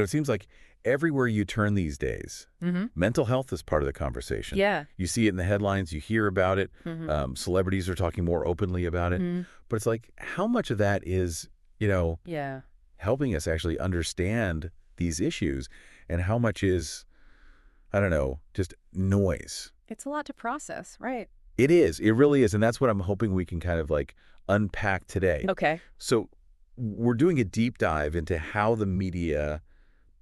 It seems like everywhere you turn these days, mental health is part of the conversation. Yeah. You see it in the headlines, you hear about it. Celebrities are talking more openly about it. But it's like, how much of that is, Yeah. helping us actually understand these issues, and how much is, I don't know, just noise? It's a lot to process, right? It is. It really is. And that's what I'm hoping we can kind of like unpack today. Okay. So we're doing a deep dive into how the media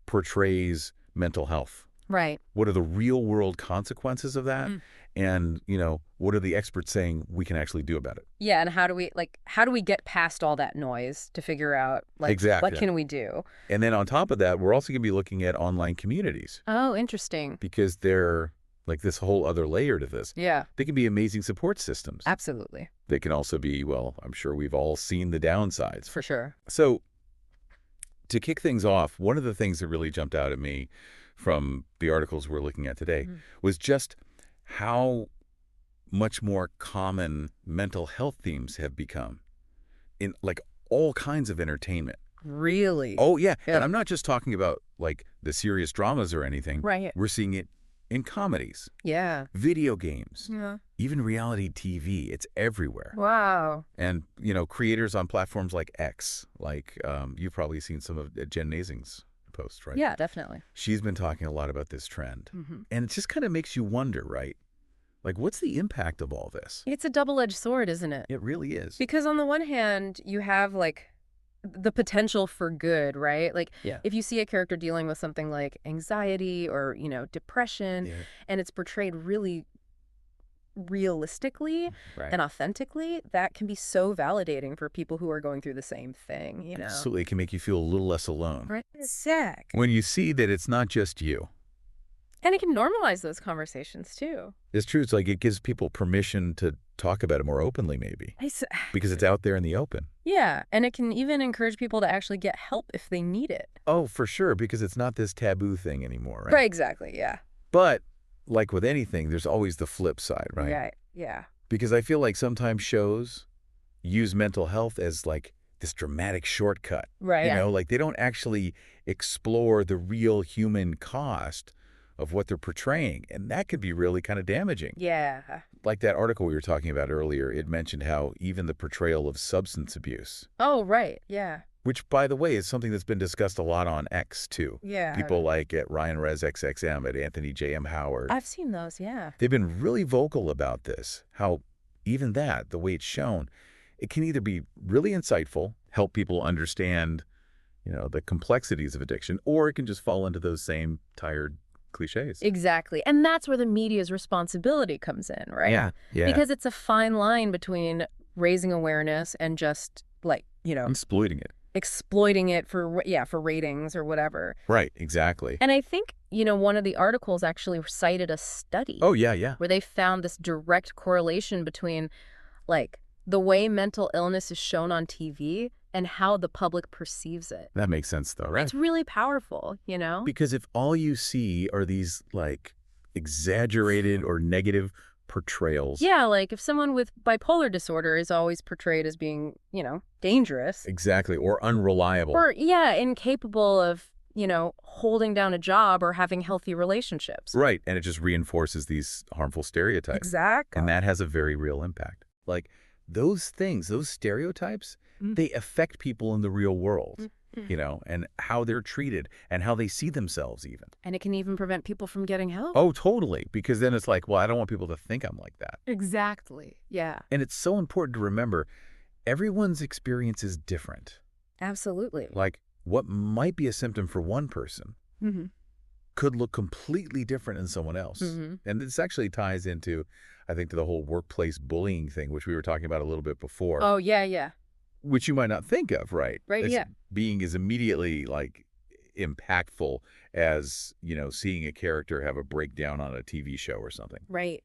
portrays mental health. Right. What are the real world consequences of that? And, what are the experts saying we can actually do about it? Yeah, and how do we get past all that noise to figure out, Exactly. what can we do? And then on top of that, we're also going to be looking at online communities, Oh, interesting. because they're like this whole other layer to this. Yeah, They can be amazing support systems. absolutely. They can also be, well, I'm sure we've all seen the downsides. For sure. So to kick things off, one of the things that really jumped out at me from the articles we're looking at today was just how much more common mental health themes have become in like all kinds of entertainment. Really? Oh, yeah. Yeah. And I'm not just talking about like the serious dramas or anything. Right. We're seeing it in comedies, Yeah. video games, Yeah. even reality TV. It's everywhere. Wow. And, creators on platforms like X, like you've probably seen some of Jen Nazing's posts, right? Yeah, definitely. She's been talking a lot about this trend. And it just kind of makes you wonder, right? Like, what's the impact of all this? It's a double-edged sword, isn't it? It really is. Because on the one hand, you have the potential for good, right? Yeah. If you see a character dealing with something like anxiety or, depression, Yeah. and it's portrayed really realistically Right. and authentically, that can be so validating for people who are going through the same thing, Absolutely. It can make you feel a little less alone. Right. Sick. When you see that it's not just you. And it can normalize those conversations too. It's true. It's like it gives people permission to talk about it more openly, maybe, because it's out there in the open. Yeah, and it can even encourage people to actually get help if they need it. Oh, for sure, because it's not this taboo thing anymore, right? Right, exactly, yeah. But like with anything, there's always the flip side, right? Yeah, yeah. Because I feel like sometimes shows use mental health as like this dramatic shortcut. Right. Like they don't actually explore the real human cost of what they're portraying. And that could be really kind of damaging. Yeah. Like that article we were talking about earlier, it mentioned how even the portrayal of substance abuse, Oh, right, yeah. which, by the way, is something that's been discussed a lot on X, too. Yeah. People like at Ryan Rez XXM, at Anthony J.M. Howard. I've seen those, yeah. They've been really vocal about this, how even that, the way it's shown, it can either be really insightful, help people understand, the complexities of addiction, or it can just fall into those same tired cliches. Exactly. And that's where the media's responsibility comes in, right? Yeah. Because it's a fine line between raising awareness and just exploiting it. exploiting it for ratings or whatever. Right, exactly. And I think, one of the articles actually cited a study. Oh, yeah. Where they found this direct correlation between the way mental illness is shown on TV and how the public perceives it. That makes sense, though, right? It's really powerful, Because if all you see are these, exaggerated or negative portrayals. Yeah, if someone with bipolar disorder is always portrayed as being, dangerous. Exactly, or unreliable. Or, incapable of, holding down a job or having healthy relationships. Right, and it just reinforces these harmful stereotypes. Exactly. And that has a very real impact. Those things, those stereotypes, they affect people in the real world, and how they're treated and how they see themselves even. And it can even prevent people from getting help. Oh, totally. Because then it's like, well, I don't want people to think I'm like that. Exactly. Yeah. And it's so important to remember everyone's experience is different. Absolutely. What might be a symptom for one person could look completely different in someone else. And this actually ties into, I think, to the whole workplace bullying thing, which we were talking about a little bit before. Oh, yeah. Which you might not think of, right? Right, as yeah. being as immediately impactful as, seeing a character have a breakdown on a TV show or something. Right.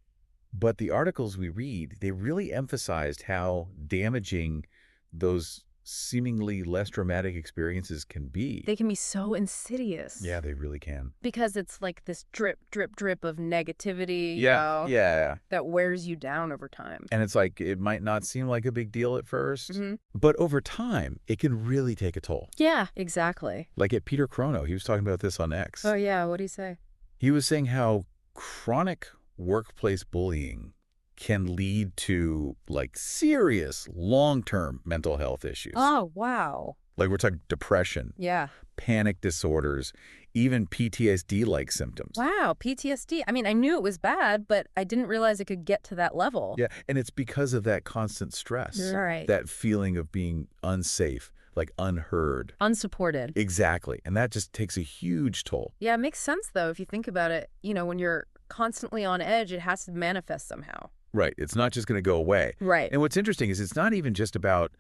But the articles we read, they really emphasized how damaging those seemingly less dramatic experiences can be. They can be so insidious. Yeah, they really can. Because it's like this drip, drip, drip of negativity, Yeah. that wears you down over time. And it's like, it might not seem like a big deal at first, Mm-hmm. but over time, it can really take a toll. Yeah, exactly. Like at Peter Chrono, he was talking about this on X. Oh, yeah. What'd he say? He was saying how chronic workplace bullying can lead to like serious long-term mental health issues. Oh, wow. Like we're talking depression, Yeah. panic disorders, even PTSD-like symptoms. Wow, PTSD. I mean, I knew it was bad, but I didn't realize it could get to that level. Yeah, and it's because of that constant stress. Right. That feeling of being unsafe, like unheard. Unsupported. Exactly, and that just takes a huge toll. Yeah, it makes sense, though, if you think about it. You know, when you're constantly on edge, it has to manifest somehow. Right, it's not just going to go away. Right. And what's interesting is it's not even just about,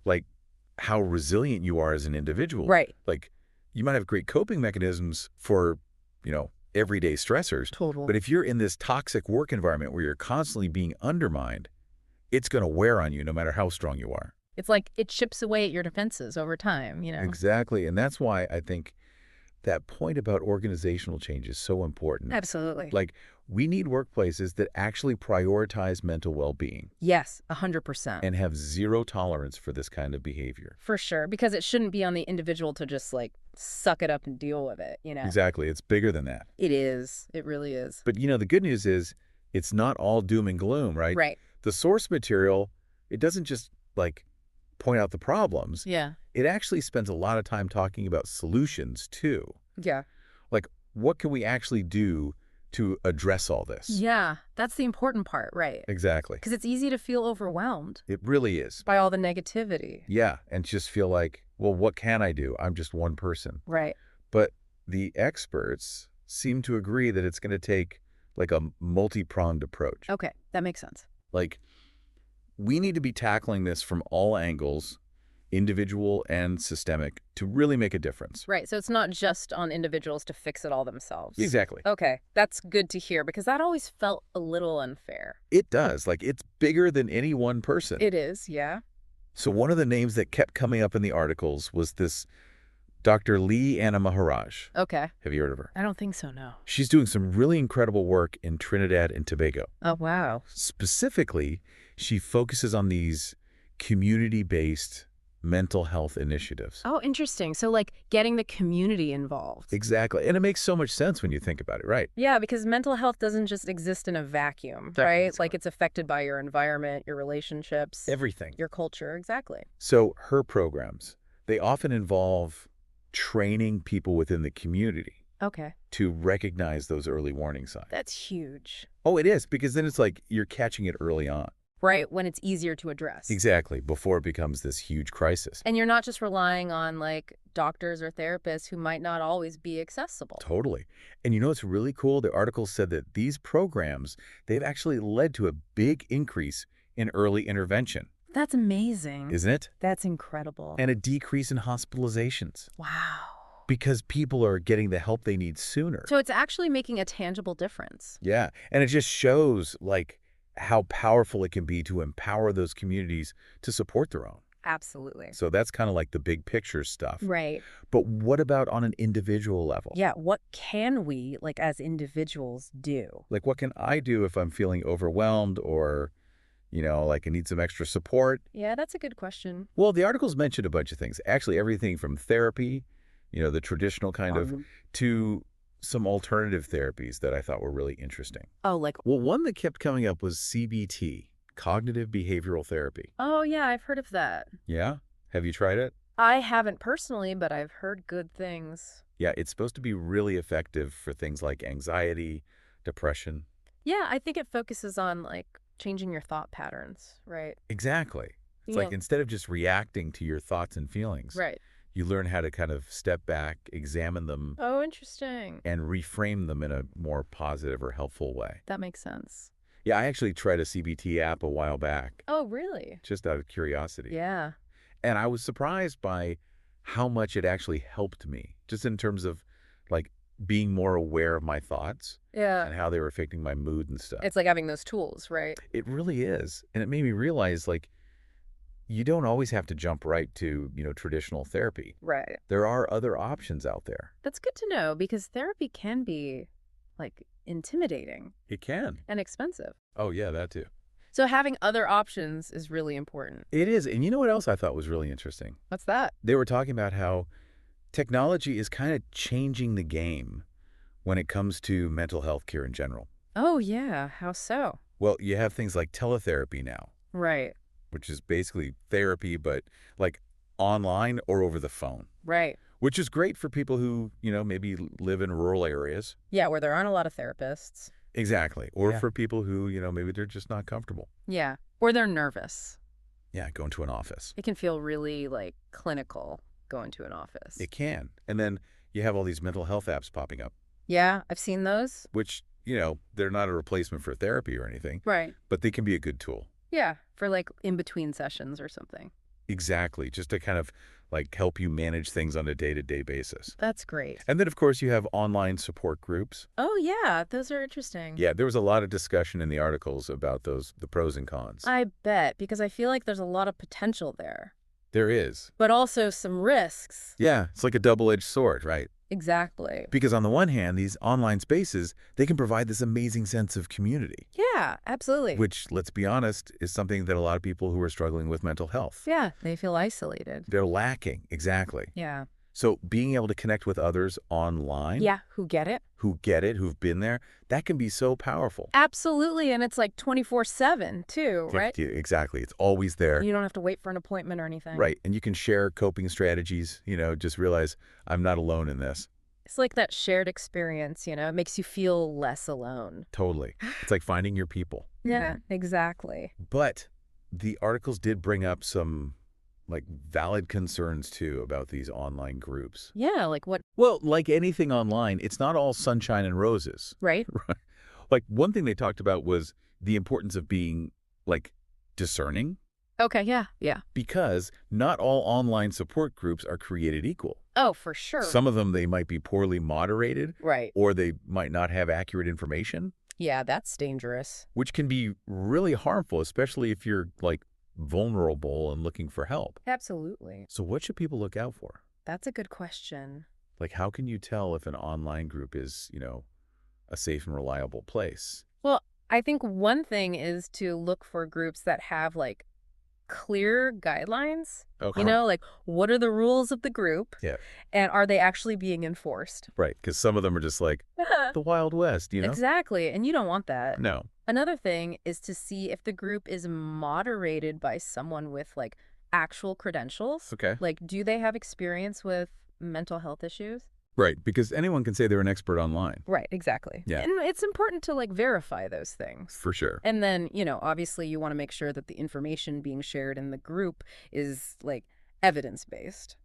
like, how resilient you are as an individual. Right. Like, you might have great coping mechanisms for, everyday stressors. Total. But if you're in this toxic work environment where you're constantly being undermined, it's going to wear on you no matter how strong you are. It's like it chips away at your defenses over time, Exactly. And that's why I think that point about organizational change is so important. Absolutely. Like, we need workplaces that actually prioritize mental well-being. Yes, 100%. And have zero tolerance for this kind of behavior. For sure, because it shouldn't be on the individual to just, like, suck it up and deal with it, Exactly. It's bigger than that. It is. It really is. But, the good news is it's not all doom and gloom, right? Right. The source material, it doesn't just, point out the problems. Yeah. It actually spends a lot of time talking about solutions, too. Yeah. Like, what can we actually do to address all this? Yeah, that's the important part, right? Exactly. Because it's easy to feel overwhelmed. It really is. By all the negativity. Yeah, and just feel like, well, what can I do? I'm just one person. Right. But the experts seem to agree that it's going to take, a multi-pronged approach. Okay, that makes sense. We need to be tackling this from all angles, individual and systemic, to really make a difference. Right, so it's not just on individuals to fix it all themselves. Exactly. Okay, that's good to hear, because that always felt a little unfair. It does. It's bigger than any one person. It is, yeah. So one of the names that kept coming up in the articles was this Dr. Lee Anna Maharaj. Okay. Have you heard of her? I don't think so, no. She's doing some really incredible work in Trinidad and Tobago. Oh, wow. Specifically, she focuses on these community-based mental health initiatives. Oh, interesting. So, getting the community involved. Exactly. And it makes so much sense when you think about it, right? Yeah, because mental health doesn't just exist in a vacuum, right? It's affected by your environment, your relationships. Everything. Your culture, exactly. So her programs, they often involve training people within the community. Okay. To recognize those early warning signs. That's huge. Oh, it is, because then it's like you're catching it early on. Right, when it's easier to address. Exactly, before it becomes this huge crisis. And you're not just relying on, doctors or therapists who might not always be accessible. Totally. And what's really cool? The article said that these programs, they've actually led to a big increase in early intervention. That's amazing. Isn't it? That's incredible. And a decrease in hospitalizations. Wow. Because people are getting the help they need sooner. So it's actually making a tangible difference. Yeah, and it just shows, how powerful it can be to empower those communities to support their own. Absolutely. So that's kind of the big picture stuff. Right. But what about on an individual level? Yeah, what can we, as individuals, do? What can I do if I'm feeling overwhelmed or, I need some extra support? Yeah, that's a good question. Well, the articles mentioned a bunch of things. Actually, everything from therapy, the traditional kind of, to some alternative therapies that I thought were really interesting. Oh, Well, one that kept coming up was CBT, cognitive behavioral therapy. Oh, yeah, I've heard of that. Yeah? Have you tried it? I haven't personally, but I've heard good things. Yeah, it's supposed to be really effective for things like anxiety, depression. Yeah, I think it focuses on, changing your thought patterns, right? Exactly. It's instead of just reacting to your thoughts and feelings. Right. You learn how to kind of step back, examine them. Oh, interesting. And reframe them in a more positive or helpful way. That makes sense. Yeah, I actually tried a CBT app a while back. Oh, really? Just out of curiosity. Yeah. And I was surprised by how much it actually helped me, just in terms of, being more aware of my thoughts. Yeah. And how they were affecting my mood and stuff. It's like having those tools, right? It really is. And it made me realize, you don't always have to jump right to, traditional therapy. Right. There are other options out there. That's good to know because therapy can be, like, intimidating It can. and expensive. Oh, yeah, that too. So having other options is really important. It is. And you know what else I thought was really interesting? What's that? They were talking about how technology is kind of changing the game when it comes to mental health care in general. Oh, yeah. How so? Well, you have things like teletherapy now, Right. which is basically therapy, but like online or over the phone, Right. which is great for people who, maybe live in rural areas. Yeah, where there aren't a lot of therapists. Exactly. Or Yeah. for people who, maybe they're just not comfortable. Yeah. Or they're nervous. Yeah, going to an office. It can feel really, like, clinical going to an office. It can. And then you have all these mental health apps popping up, Yeah, I've seen those. which, they're not a replacement for therapy or anything, Right. but they can be a good tool. Yeah, for, like, in-between sessions or something. Exactly. Just to kind of like help you manage things on a day-to-day basis. That's great. And then, of course, you have online support groups. Oh, yeah, those are interesting. Yeah, there was a lot of discussion in the articles about the pros and cons. I bet, because I feel like there's a lot of potential there, There is. but also some risks. Yeah, it's like a double-edged sword, right? Exactly. Because on the one hand, these online spaces, they can provide this amazing sense of community, Yeah, absolutely. which, let's be honest, is something that a lot of people who are struggling with mental health, Yeah, they feel isolated. they're lacking. Exactly. Yeah. So being able to connect with others online Yeah, who get it? who get it, who've been there, that can be so powerful. Absolutely, and it's like 24/7 too, right? Yeah, exactly. It's always there. You don't have to wait for an appointment or anything. Right. And you can share coping strategies, just realize I'm not alone in this. It's like that shared experience, it makes you feel less alone. Totally. It's like finding your people. Yeah, exactly. But the articles did bring up some like valid concerns too about these online groups. Yeah, like what, Well, like anything online, it's not all sunshine and roses. right? Like one thing they talked about was the importance of being like discerning, Okay, yeah. because not all online support groups are created equal. Oh, for sure. Some of them, they might be poorly moderated, Right. or they might not have accurate information, Yeah, that's dangerous. which can be really harmful, especially if you're like vulnerable and looking for help. Absolutely. So what should people look out for? That's a good question. Like, how can you tell if an online group is, a safe and reliable place? Well, I think one thing is to look for groups that have like clear guidelines. Okay. Like what are the rules of the group? Yeah. And are they actually being enforced? Right, because some of them are just like the Wild West, Exactly. And you don't want that. No. Another thing is to see if the group is moderated by someone with like actual credentials. Okay. Like, do they have experience with mental health issues? Right, because anyone can say they're an expert online. Right, exactly. Yeah. And it's important to like verify those things. For sure. And then, obviously you want to make sure that the information being shared in the group is like evidence-based.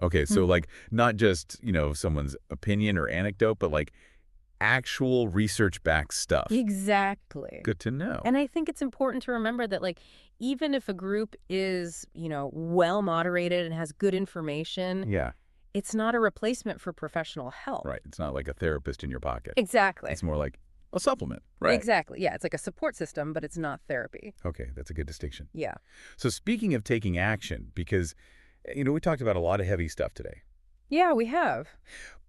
Okay, so like not just, someone's opinion or anecdote, but like actual research-backed stuff. Exactly. Good to know. And I think it's important to remember that like even if a group is, well moderated and has good information, Yeah, it's not a replacement for professional help. right. It's not like a therapist in your pocket. Exactly. It's more like a supplement. Right. Exactly. Yeah, it's like a support system, but it's not therapy. Okay, that's a good distinction. Yeah. So speaking of taking action, because, we talked about a lot of heavy stuff today, Yeah, we have.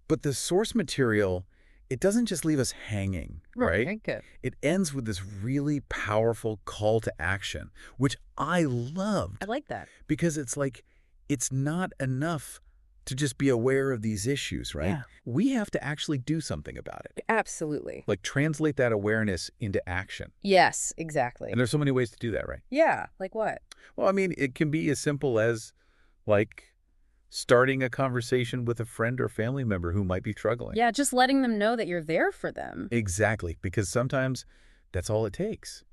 but the source material, it doesn't just leave us hanging, right? Good. It ends with this really powerful call to action, which I loved I like that. because it's like, it's not enough to just be aware of these issues, right? Yeah. We have to actually do something about it. Absolutely. Like translate that awareness into action. Yes, exactly. And there's so many ways to do that, right? Yeah, like what? Well, I mean, it can be as simple as like starting a conversation with a friend or family member who might be struggling. Yeah, just letting them know that you're there for them. Exactly, because sometimes that's all it takes,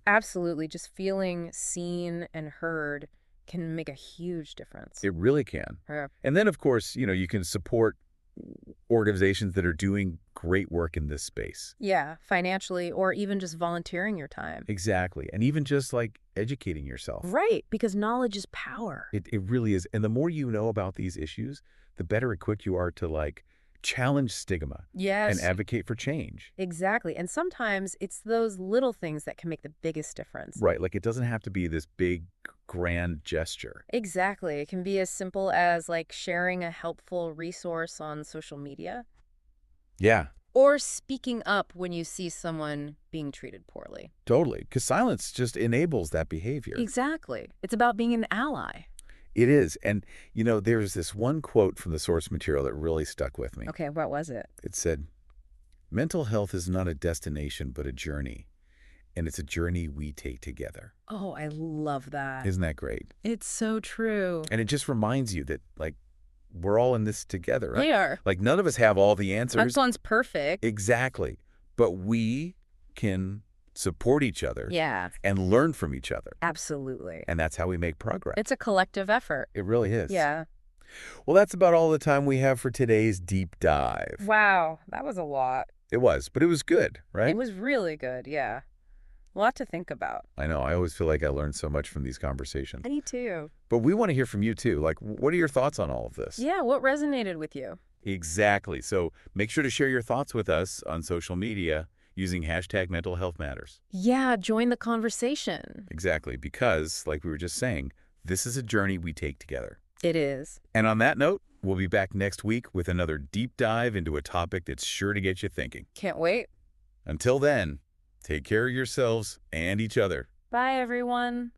Absolutely. Just feeling seen and heard can make a huge difference. It really can. Yeah. And then, of course, you can support organizations that are doing great work in this space. Yeah, financially or even just volunteering your time. Exactly. And even just like educating yourself. Right, because knowledge is power. It really is. And the more you know about these issues, the better equipped you are to like challenge stigma and Yes, advocate for change. exactly. And sometimes it's those little things that can make the biggest difference. Right, like it doesn't have to be this big, grand gesture. Exactly. It can be as simple as like sharing a helpful resource on social media Yeah, or speaking up when you see someone being treated poorly. totally, because silence just enables that behavior. Exactly. It's about being an ally. It is, and, there's this one quote from the source material that really stuck with me. Okay, what was it? It said, "Mental health is not a destination, but a journey, and it's a journey we take together." Oh, I love that. Isn't that great? It's so true. And it just reminds you that, like, we're all in this together, right? They are. Like, none of us have all the That answers. sounds perfect. Exactly. But we can support each other Yeah, and learn from each other. absolutely. And that's how we make progress. It's a collective effort. It really is. Yeah. Well, that's about all the time we have for today's deep dive. Wow, that was a lot. It was, but it was good, right? It was really good, yeah. A lot to think about. I know. I always feel like I learned so much from these conversations. Me too. But we want to hear from you, too. Like, what are your thoughts on all of this? Yeah, what resonated with you? Exactly. So make sure to share your thoughts with us on social media using hashtag Mental Health Matters. Yeah, join the conversation. Exactly. Because, like we were just saying, this is a journey we take together. It is. And on that note, we'll be back next week with another deep dive into a topic that's sure to get you thinking. Can't wait. Until then, take care of yourselves and each other. Bye, everyone.